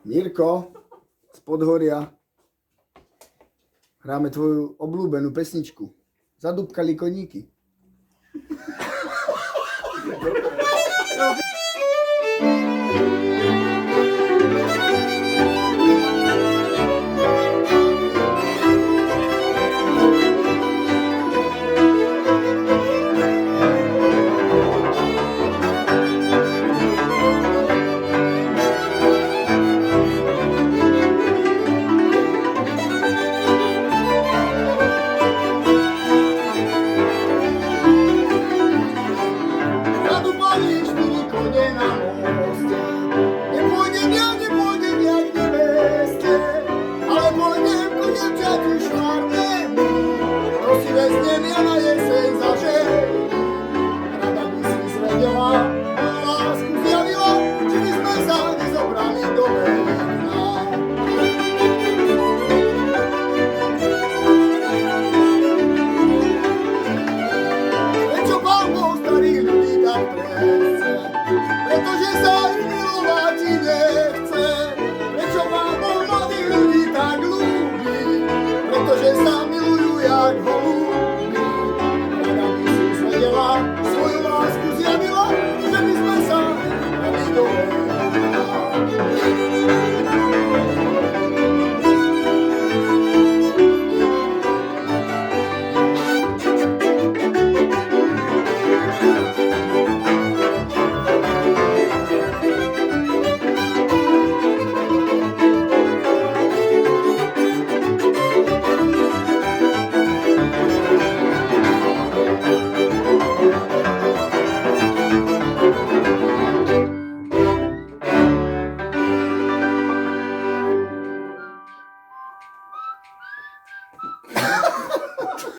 Mirko, z Podhoria. Hráme tvoju obľúbenú pesničku. Zadúbkali koníky. Pretože sa ich milovať nechce. Prečo vám mladí ľudí tak ľúbi? Pretože sa milujú jak holúbi. Rada by si zvedela, svoju lásku zjavila, že by sme sa nevybrali do